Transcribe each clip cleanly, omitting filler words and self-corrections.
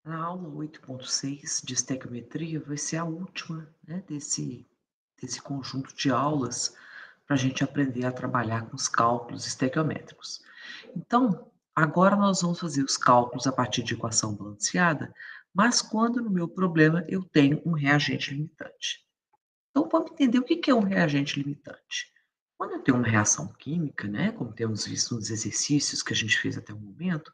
A aula 8.6 de estequiometria vai ser a última, né, desse conjunto de aulas para a gente aprender a trabalhar com os cálculos estequiométricos. Então, agora nós vamos fazer os cálculos a partir de equação balanceada, mas quando no meu problema eu tenho um reagente limitante. Então, vamos entender o que que é um reagente limitante. Quando eu tenho uma reação química, né, como temos visto nos exercícios que a gente fez até o momento,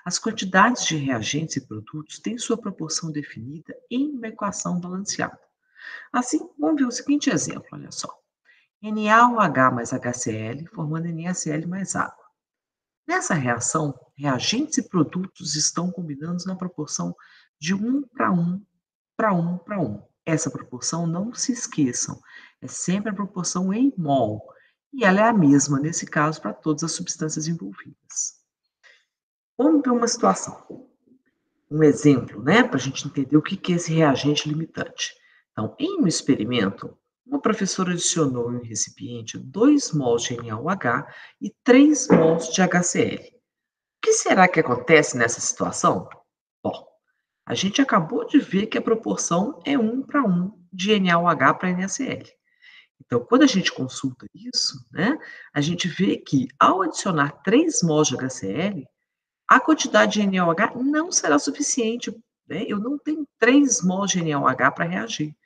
as quantidades de reagentes e produtos têm sua proporção definida em uma equação balanceada. Assim, vamos ver o seguinte exemplo, olha só. NaOH mais HCl formando NaCl mais água. Nessa reação, reagentes e produtos estão combinando na proporção de 1 para 1 para 1 para 1. Essa proporção, não se esqueçam, é sempre a proporção em mol, e ela é a mesma nesse caso para todas as substâncias envolvidas. Vamos ver uma situação, um exemplo, né, para a gente entender o que que é esse reagente limitante. Então, em um experimento, uma professora adicionou em um recipiente 2 mols de NaOH e 3 mols de HCl. O que será que acontece nessa situação? Bom, a gente acabou de ver que a proporção é 1 para 1 de NaOH para NaCl. Então, quando a gente consulta isso, né, a gente vê que ao adicionar 3 mols de HCl, a quantidade de NaOH não será suficiente, né? Eu não tenho 3 mols de NaOH para reagir.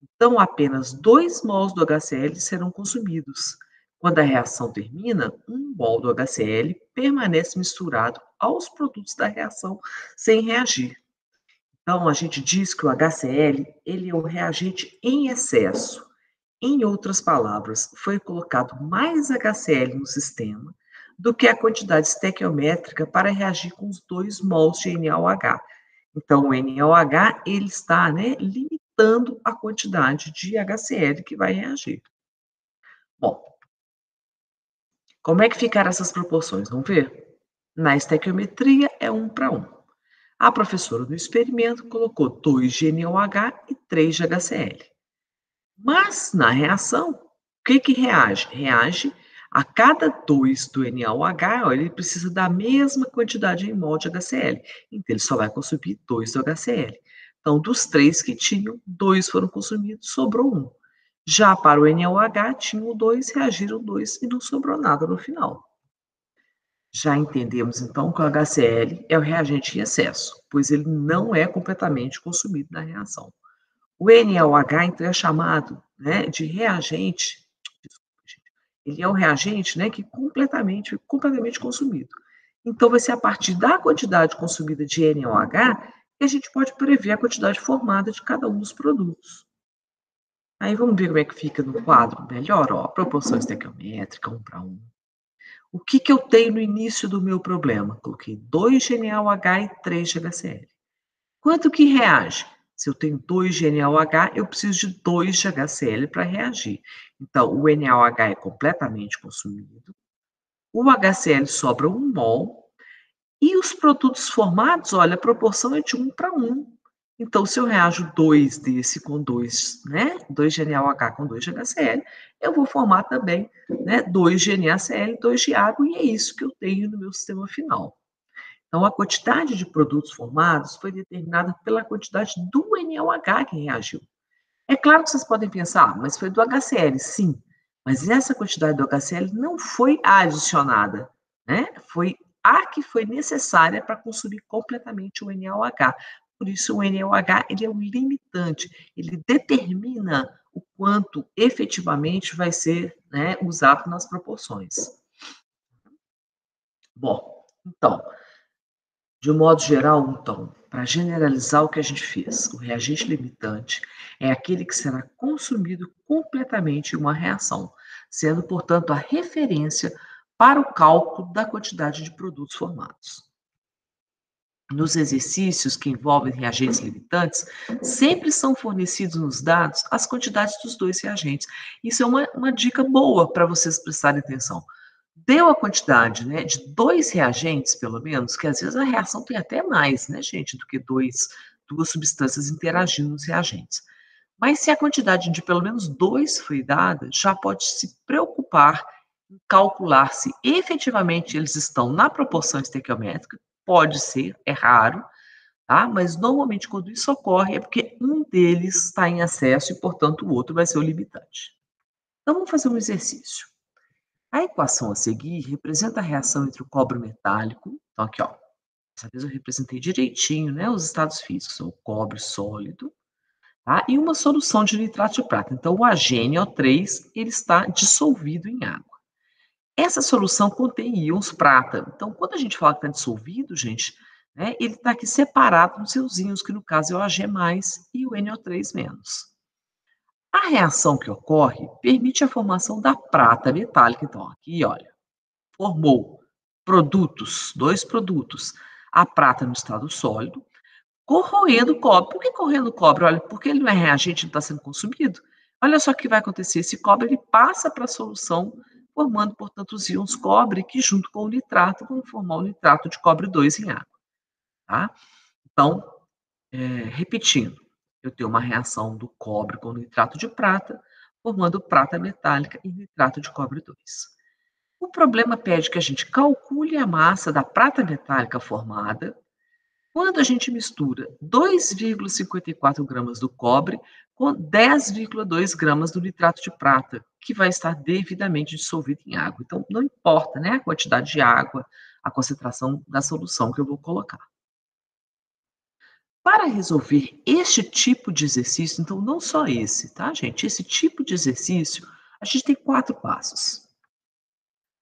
Então, apenas 2 mols do HCl serão consumidos. Quando a reação termina, 1 mol do HCl permanece misturado aos produtos da reação sem reagir. Então, a gente diz que o HCl ele é o reagente em excesso. Em outras palavras, foi colocado mais HCl no sistema do que a quantidade estequiométrica para reagir com os 2 mols de NaOH. Então, o NaOH ele está, né, limitando a quantidade de HCl que vai reagir. Bom, como é que ficaram essas proporções? Vamos ver? Na estequiometria é 1 para 1. A professora no experimento colocou 2 de NaOH e 3 de HCl. Mas na reação, o que que reage? Reage a cada 2 do NaOH, ó, ele precisa da mesma quantidade em mol de HCl, então ele só vai consumir 2 do HCl. Então, dos 3 que tinham, 2 foram consumidos, sobrou 1. Já para o NaOH, tinham 2, reagiram 2 e não sobrou nada no final. Já entendemos então que o HCl é o reagente em excesso, pois ele não é completamente consumido na reação. O NaOH, então, é chamado, né, de reagente, desculpa, gente, ele é um reagente, né, que completamente consumido. Então, vai ser a partir da quantidade consumida de NaOH que a gente pode prever a quantidade formada de cada um dos produtos. Aí vamos ver como é que fica no quadro melhor, ó, proporção estequiométrica, 1 para 1. O que que eu tenho no início do meu problema? Coloquei 2 de NaOH e 3 de HCl. Quanto que reage? Se eu tenho 2 de NaOH, eu preciso de 2 de HCl para reagir. Então, o NaOH é completamente consumido, o HCl sobra 1 mol, e os produtos formados, olha, a proporção é de 1 para 1. Então, se eu reajo 2 desse com 2, né, 2 de NaOH com 2 de HCl, eu vou formar também, né, 2 de NaCl, 2 de água, e é isso que eu tenho no meu sistema final. Então, a quantidade de produtos formados foi determinada pela quantidade do NaOH que reagiu. É claro que vocês podem pensar, mas foi do HCl, sim, mas essa quantidade do HCl não foi adicionada, né? Foi a que foi necessária para consumir completamente o NaOH. Por isso, o NaOH ele é um limitante, ele determina o quanto efetivamente vai ser, né, usado nas proporções. Bom, então, de um modo geral, então, para generalizar o que a gente fez, o reagente limitante é aquele que será consumido completamente em uma reação, sendo, portanto, a referência para o cálculo da quantidade de produtos formados. Nos exercícios que envolvem reagentes limitantes, sempre são fornecidos nos dados as quantidades dos 2 reagentes. Isso é uma dica boa para vocês prestarem atenção. Deu a quantidade, né, de 2 reagentes, pelo menos, que às vezes a reação tem até mais, né, gente, do que 2 substâncias interagindo nos reagentes. Mas se a quantidade de pelo menos 2 foi dada, já pode se preocupar em calcular se efetivamente eles estão na proporção estequiométrica, pode ser, é raro, tá? Mas normalmente quando isso ocorre é porque um deles está em excesso e, portanto, o outro vai ser o limitante. Então vamos fazer um exercício. A equação a seguir representa a reação entre o cobre metálico, então aqui ó, dessa vez eu representei direitinho, né, os estados físicos, o cobre sólido, tá? E uma solução de nitrato de prata. Então o HNO3 ele está dissolvido em água. Essa solução contém íons prata. Então, quando a gente fala que está dissolvido, gente, né, ele está aqui separado nos seus íons, que no caso é o Ag+, e o NO3-. A reação que ocorre permite a formação da prata metálica. Então, aqui, olha, formou produtos, dois produtos, a prata no estado sólido, corroendo o cobre. Por que corroendo o cobre? Olha, porque ele não é reagente, não está sendo consumido. Olha só o que vai acontecer, esse cobre ele passa para a solução, formando, portanto, os íons cobre, que junto com o nitrato vão formar o nitrato de cobre 2 em água. Tá? Então, repetindo, eu tenho uma reação do cobre com nitrato de prata, formando prata metálica e nitrato de cobre 2. O problema pede que a gente calcule a massa da prata metálica formada quando a gente mistura 2,54 gramas do cobre com 10,2 gramas do nitrato de prata, que vai estar devidamente dissolvido em água. Então, não importa, né, a quantidade de água, a concentração da solução que eu vou colocar. Para resolver este tipo de exercício, então não só esse, tá, gente? Esse tipo de exercício, a gente tem 4 passos.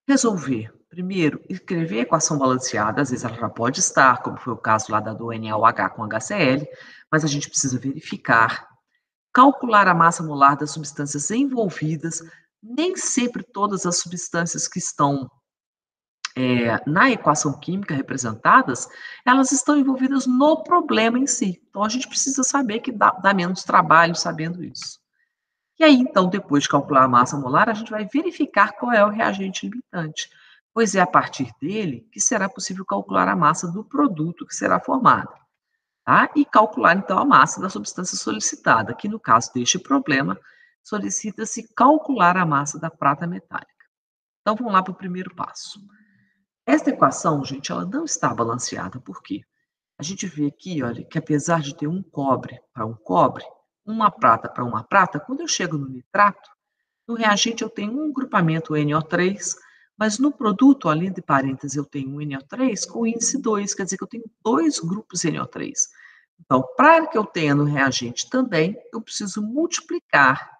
Resolver. Primeiro, escrever a equação balanceada, às vezes ela já pode estar, como foi o caso lá da do NaOH com HCl, mas a gente precisa verificar. Calcular a massa molar das substâncias envolvidas. Nem sempre todas as substâncias que estão na equação química representadas, elas estão envolvidas no problema em si. Então a gente precisa saber que dá menos trabalho sabendo isso. E aí, então, depois de calcular a massa molar, a gente vai verificar qual é o reagente limitante, pois é a partir dele que será possível calcular a massa do produto que será formado, tá? E calcular, então, a massa da substância solicitada, que no caso deste problema, solicita-se calcular a massa da prata metálica. Então, vamos lá para o primeiro passo. Esta equação, gente, ela não está balanceada, por quê? A gente vê aqui, olha, que apesar de ter um cobre para um cobre, uma prata para uma prata, quando eu chego no nitrato, no reagente eu tenho um grupamento NO3, mas no produto, além de parênteses, eu tenho um NO3 com índice 2, quer dizer que eu tenho dois grupos NO3. Então, para que eu tenha no reagente também, eu preciso multiplicar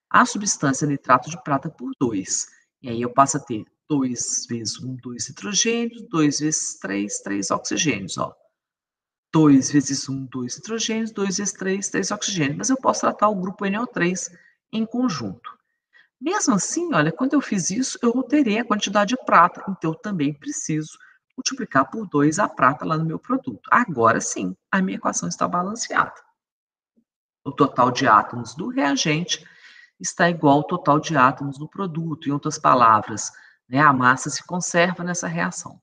a substância nitrato de prata por 2. E aí eu passo a ter 2 vezes 1, 2 nitrogênios, 2 vezes 3, 3 oxigênios, ó. 2 vezes 1, 2 nitrogênios, 2 vezes 3, 3 oxigênios. Mas eu posso tratar o grupo NO3 em conjunto. Mesmo assim, olha, quando eu fiz isso, eu alterei a quantidade de prata, então eu também preciso multiplicar por 2 a prata lá no meu produto. Agora sim, a minha equação está balanceada. O total de átomos do reagente está igual ao total de átomos do produto. Em outras palavras, né, a massa se conserva nessa reação.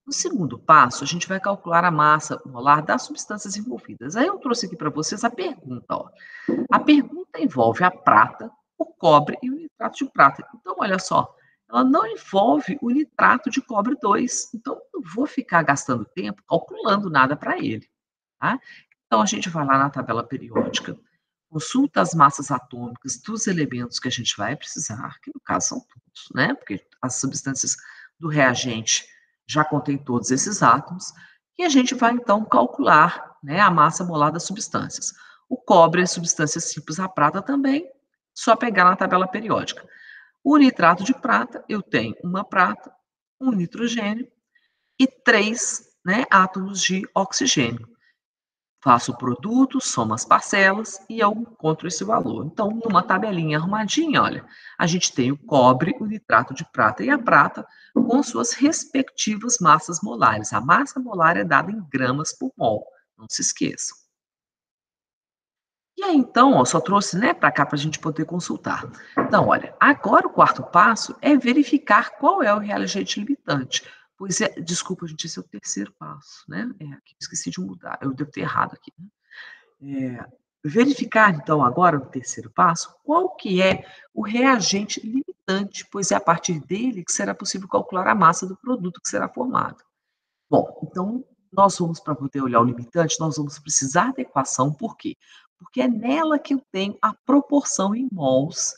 No segundo passo, a gente vai calcular a massa molar das substâncias envolvidas. Aí eu trouxe aqui para vocês a pergunta. Ó. A pergunta envolve a prata, o cobre e o nitrato de prata. Então, olha só, ela não envolve o nitrato de cobre 2. Então, eu não vou ficar gastando tempo calculando nada para ele. Tá? Então, a gente vai lá na tabela periódica, consulta as massas atômicas dos elementos que a gente vai precisar, que no caso são todos, né? Porque as substâncias do reagente já contêm todos esses átomos, e a gente vai então calcular, né, a massa molar das substâncias. O cobre é substância simples, a prata também, só pegar na tabela periódica. O nitrato de prata, eu tenho uma prata, um nitrogênio e 3, né, átomos de oxigênio. Faço o produto, somo as parcelas e eu encontro esse valor. Então, numa tabelinha arrumadinha, olha, a gente tem o cobre, o nitrato de prata e a prata com suas respectivas massas molares. A massa molar é dada em gramas por mol, não se esqueçam. E aí, então, ó, só trouxe, né, para cá para a gente poder consultar. Então, olha, agora o quarto passo é verificar qual é o reagente limitante. Pois é, desculpa, gente, esse é o terceiro passo, né? Aqui, esqueci de mudar, eu devo ter errado aqui, né? Verificar, então, agora no terceiro passo, qual que é o reagente limitante, pois é a partir dele que será possível calcular a massa do produto que será formado. Bom, então, nós vamos, para poder olhar o limitante, nós vamos precisar da equação, por quê? Porque é nela que eu tenho a proporção em mols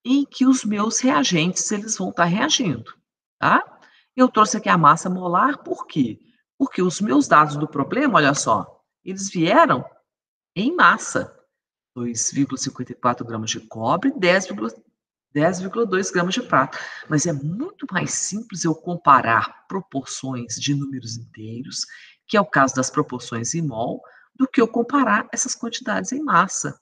em que os meus reagentes eles vão estar reagindo, tá? Eu trouxe aqui a massa molar, por quê? Porque os meus dados do problema, olha só, eles vieram em massa. 2,54 gramas de cobre, 10,2 gramas de prata. Mas é muito mais simples eu comparar proporções de números inteiros, que é o caso das proporções em mol, do que eu comparar essas quantidades em massa.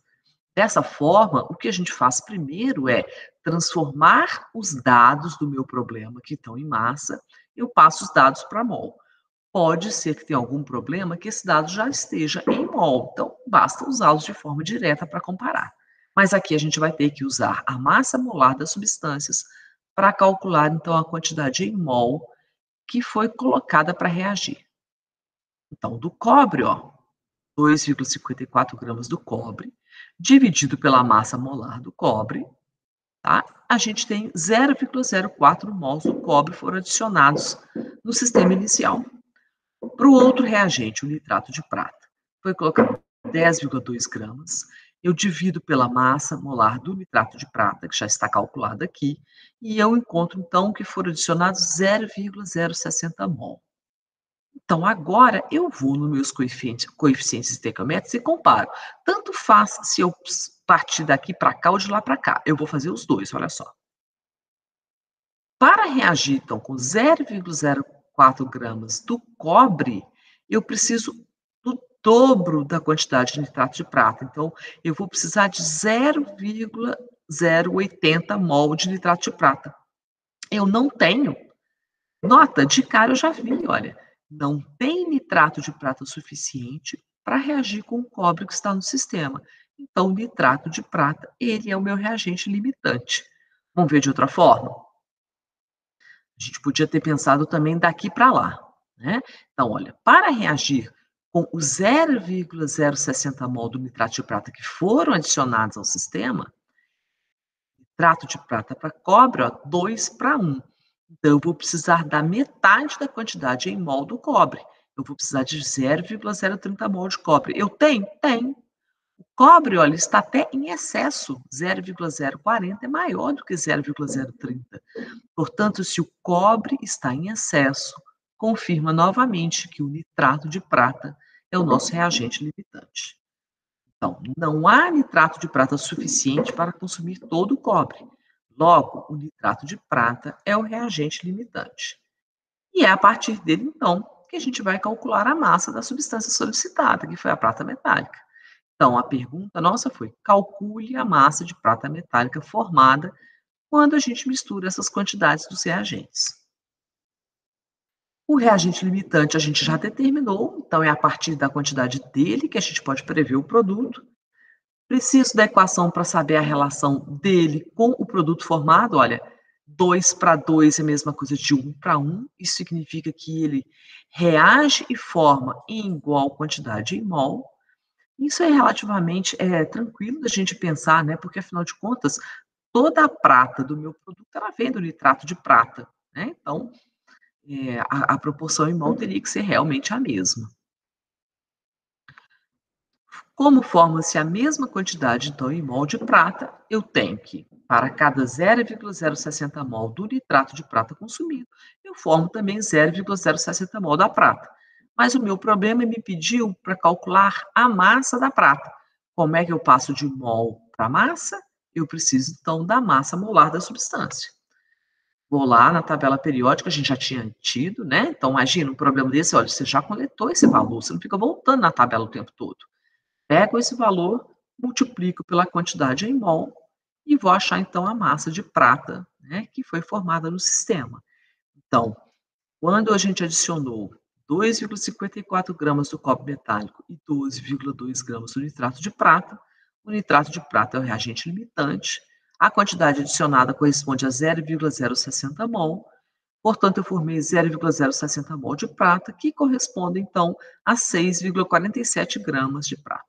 Dessa forma, o que a gente faz primeiro é transformar os dados do meu problema, que estão em massa, eu passo os dados para mol. Pode ser que tenha algum problema que esse dado já esteja em mol, então basta usá-los de forma direta para comparar. Mas aqui a gente vai ter que usar a massa molar das substâncias para calcular, então, a quantidade em mol que foi colocada para reagir. Então, do cobre, ó, 2,54 gramas do cobre, dividido pela massa molar do cobre, tá? A gente tem 0,04 mols do cobre foram adicionados no sistema inicial. Para o outro reagente, o nitrato de prata, foi colocado 10,2 gramas. Eu divido pela massa molar do nitrato de prata, que já está calculado aqui, e eu encontro, então, que foram adicionados 0,060 mol. Então, agora eu vou nos meus coeficientes estequiométricos e comparo. Tanto faz se eu partir daqui para cá ou de lá para cá. Eu vou fazer os dois, olha só. Para reagir, então, com 0,04 gramas do cobre, eu preciso do dobro da quantidade de nitrato de prata. Então, eu vou precisar de 0,080 mol de nitrato de prata. Eu não tenho. Nota, de cara eu já vi, olha, não tem nitrato de prata suficiente para reagir com o cobre que está no sistema. Então, o nitrato de prata, ele é o meu reagente limitante. Vamos ver de outra forma? A gente podia ter pensado também daqui para lá, né? Então, olha, para reagir com o 0,060 mol do nitrato de prata que foram adicionados ao sistema, nitrato de prata para cobre, ó, 2 para 1. Então, eu vou precisar da metade da quantidade em mol do cobre. Eu vou precisar de 0,030 mol de cobre. Eu tenho? Tenho. O cobre, olha, está até em excesso. 0,040 é maior do que 0,030. Portanto, se o cobre está em excesso, confirma novamente que o nitrato de prata é o nosso reagente limitante. Então, não há nitrato de prata suficiente para consumir todo o cobre. Logo, o nitrato de prata é o reagente limitante. E é a partir dele, então, que a gente vai calcular a massa da substância solicitada, que foi a prata metálica. Então, a pergunta nossa foi: calcule a massa de prata metálica formada quando a gente mistura essas quantidades dos reagentes. O reagente limitante a gente já determinou, então é a partir da quantidade dele que a gente pode prever o produto. Preciso da equação para saber a relação dele com o produto formado. Olha, 2 para 2 é a mesma coisa de 1 para 1. Isso significa que ele reage e forma em igual quantidade em mol. Isso é relativamente tranquilo da gente pensar, né? Porque, afinal de contas, toda a prata do meu produto ela vem do nitrato de prata, né? Então, a proporção em mol teria que ser realmente a mesma. Como forma-se a mesma quantidade, então, em mol de prata, eu tenho que, para cada 0,060 mol do nitrato de prata consumido, eu formo também 0,060 mol da prata. Mas o meu problema me pediu para calcular a massa da prata. Como é que eu passo de mol para massa? Eu preciso, então, da massa molar da substância. Vou lá na tabela periódica, a gente já tinha tido, né? Então, imagina um problema desse, olha, você já coletou esse valor, você não fica voltando na tabela o tempo todo. Pego esse valor, multiplico pela quantidade em mol e vou achar, então, a massa de prata, né, que foi formada no sistema. Então, quando a gente adicionou 2,54 gramas do cobre metálico e 12,2 gramas do nitrato de prata, o nitrato de prata é o reagente limitante, a quantidade adicionada corresponde a 0,060 mol, portanto, eu formei 0,060 mol de prata, que corresponde, então, a 6,47 gramas de prata.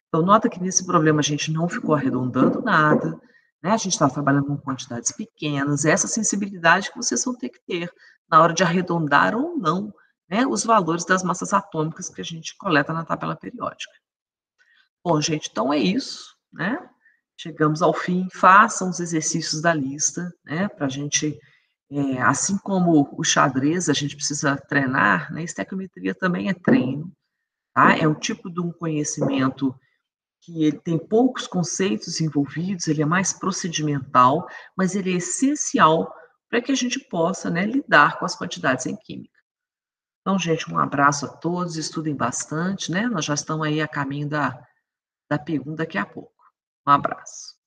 Então, nota que nesse problema a gente não ficou arredondando nada, né? A gente estava trabalhando com quantidades pequenas, essa sensibilidade que vocês vão ter que ter na hora de arredondar ou não, né, os valores das massas atômicas que a gente coleta na tabela periódica. Bom, gente, então é isso, né? Chegamos ao fim. Façam os exercícios da lista, né? Para a gente, assim como o xadrez, a gente precisa treinar, né? Estequiometria também é treino, tá? É um tipo de um conhecimento que ele tem poucos conceitos envolvidos, ele é mais procedimental, mas ele é essencial para que a gente possa, né, lidar com as quantidades em química. Então, gente, um abraço a todos, estudem bastante, né? Nós já estamos aí a caminho da P1 daqui a pouco. Um abraço.